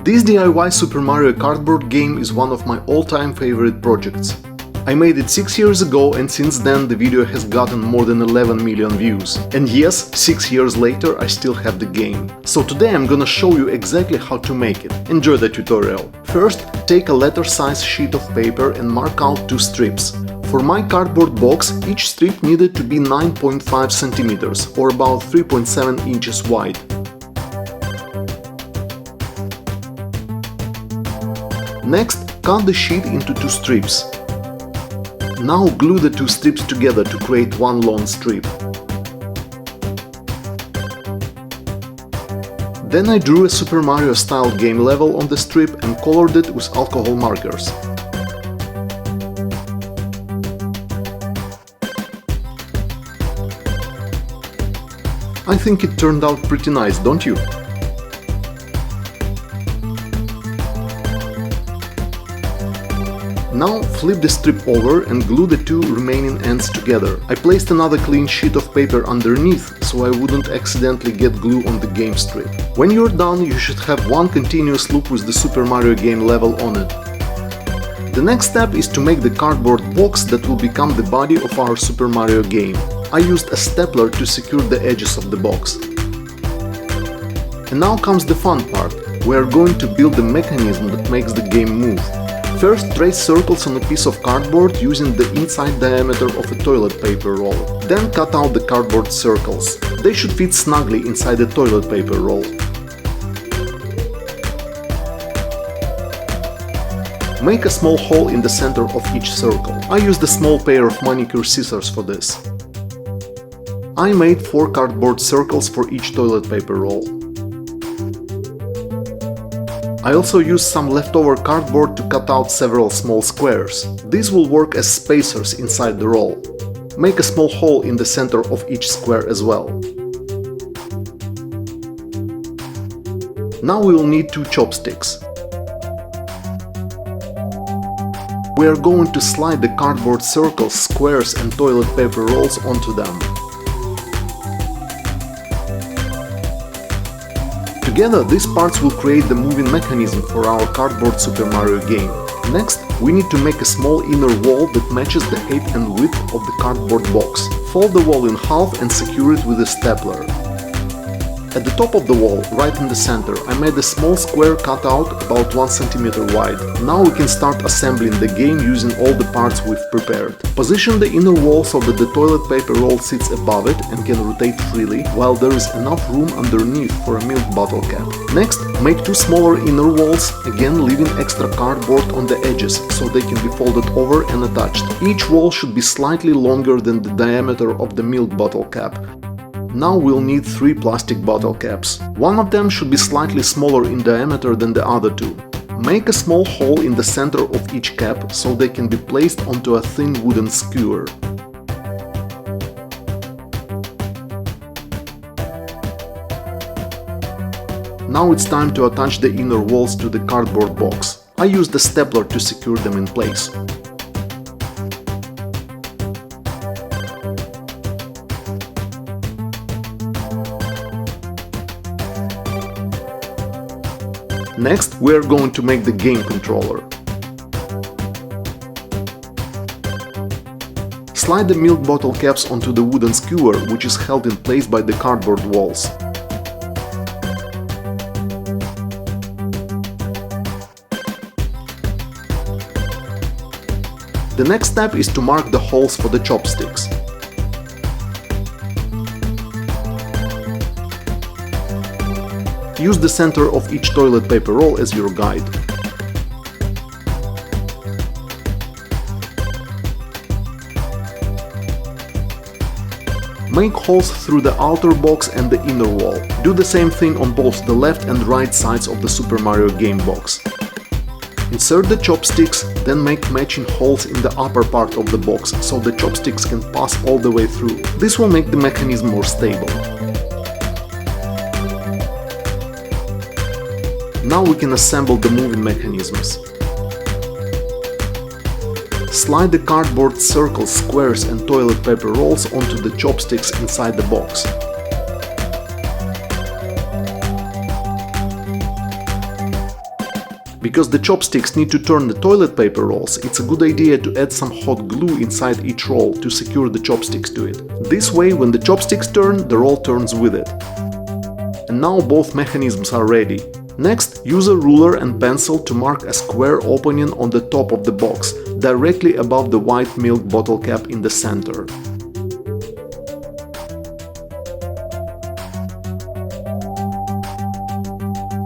This DIY Super Mario cardboard game is one of my all-time favorite projects. I made it 6 years ago and since then the video has gotten more than 11 million views. And yes, 6 years later I still have the game. So today I'm gonna show you exactly how to make it. Enjoy the tutorial. First, take a letter-size sheet of paper and mark out 2 strips. For my cardboard box, each strip needed to be 9.5 centimeters or about 3.7 inches wide. Next, cut the sheet into 2 strips. Now glue the 2 strips together to create one long strip. Then I drew a Super Mario style game level on the strip and colored it with alcohol markers. I think it turned out pretty nice, don't you? Now flip the strip over and glue the 2 remaining ends together. I placed another clean sheet of paper underneath, so I wouldn't accidentally get glue on the game strip. When you're done, you should have one continuous loop with the Super Mario game level on it. The next step is to make the cardboard box that will become the body of our Super Mario game. I used a stapler to secure the edges of the box. And now comes the fun part. We are going to build the mechanism that makes the game move. First, trace circles on a piece of cardboard using the inside diameter of a toilet paper roll. Then cut out the cardboard circles. They should fit snugly inside the toilet paper roll. Make a small hole in the center of each circle. I used a small pair of manicure scissors for this. I made 4 cardboard circles for each toilet paper roll. I also used some leftover cardboard to cut out several small squares. These will work as spacers inside the roll. Make a small hole in the center of each square as well. Now we will need 2 chopsticks. We are going to slide the cardboard circles, squares and toilet paper rolls onto them. Together, these parts will create the moving mechanism for our cardboard Super Mario game. Next, we need to make a small inner wall that matches the height and width of the cardboard box. Fold the wall in half and secure it with a stapler. At the top of the wall, right in the center, I made a small square cutout about 1 cm wide. Now we can start assembling the game using all the parts we've prepared. Position the inner wall so that the toilet paper roll sits above it and can rotate freely, while there is enough room underneath for a milk bottle cap. Next, make 2 smaller inner walls, again leaving extra cardboard on the edges so they can be folded over and attached. Each wall should be slightly longer than the diameter of the milk bottle cap. Now we'll need 3 plastic bottle caps. One of them should be slightly smaller in diameter than the other 2. Make a small hole in the center of each cap so they can be placed onto a thin wooden skewer. Now it's time to attach the inner walls to the cardboard box. I used a stapler to secure them in place. Next, we are going to make the game controller. Slide the milk bottle caps onto the wooden skewer, which is held in place by the cardboard walls. The next step is to mark the holes for the chopsticks. Use the center of each toilet paper roll as your guide. Make holes through the outer box and the inner wall. Do the same thing on both the left and right sides of the Super Mario game box. Insert the chopsticks, then make matching holes in the upper part of the box so the chopsticks can pass all the way through. This will make the mechanism more stable. Now we can assemble the moving mechanisms. Slide the cardboard circles, squares and toilet paper rolls onto the chopsticks inside the box. Because the chopsticks need to turn the toilet paper rolls, it's a good idea to add some hot glue inside each roll to secure the chopsticks to it. This way, when the chopsticks turn, the roll turns with it. And now both mechanisms are ready. Next, use a ruler and pencil to mark a square opening on the top of the box, directly above the white milk bottle cap in the center.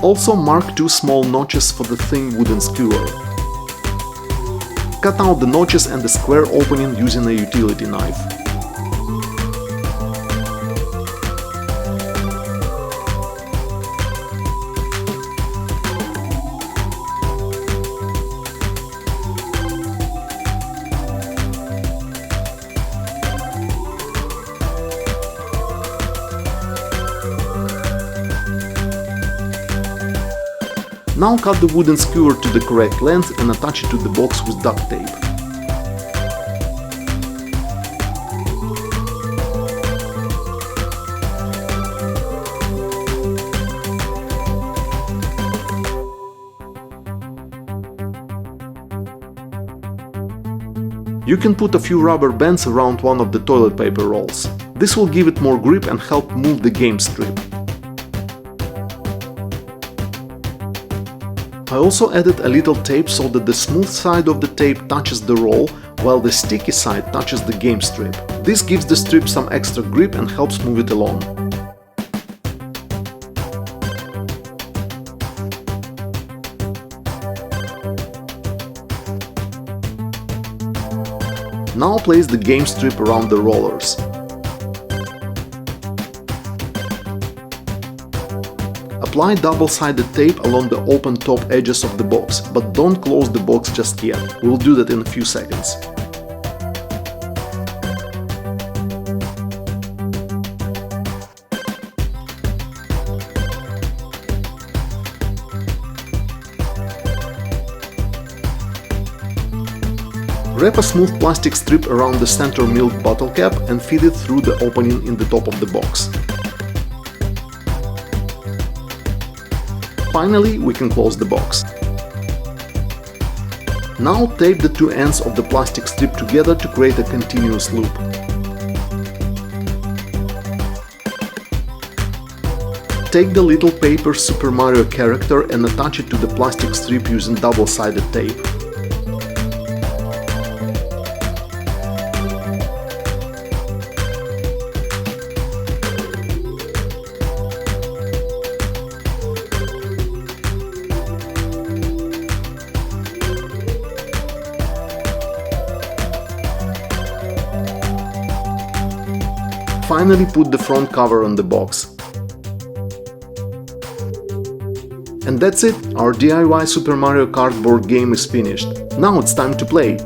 Also mark 2 small notches for the thin wooden skewer. Cut out the notches and the square opening using a utility knife. Now cut the wooden skewer to the correct length and attach it to the box with duct tape. You can put a few rubber bands around one of the toilet paper rolls. This will give it more grip and help move the game strip. I also added a little tape so that the smooth side of the tape touches the roll, while the sticky side touches the game strip. This gives the strip some extra grip and helps move it along. Now place the game strip around the rollers. Apply double-sided tape along the open top edges of the box, but don't close the box just yet. We'll do that in a few seconds. Wrap a smooth plastic strip around the center milk bottle cap and feed it through the opening in the top of the box. Finally, we can close the box. Now tape the 2 ends of the plastic strip together to create a continuous loop. Take the little paper Super Mario character and attach it to the plastic strip using double-sided tape. Finally, put the front cover on the box. And that's it, our DIY Super Mario Kart board game is finished. Now it's time to play!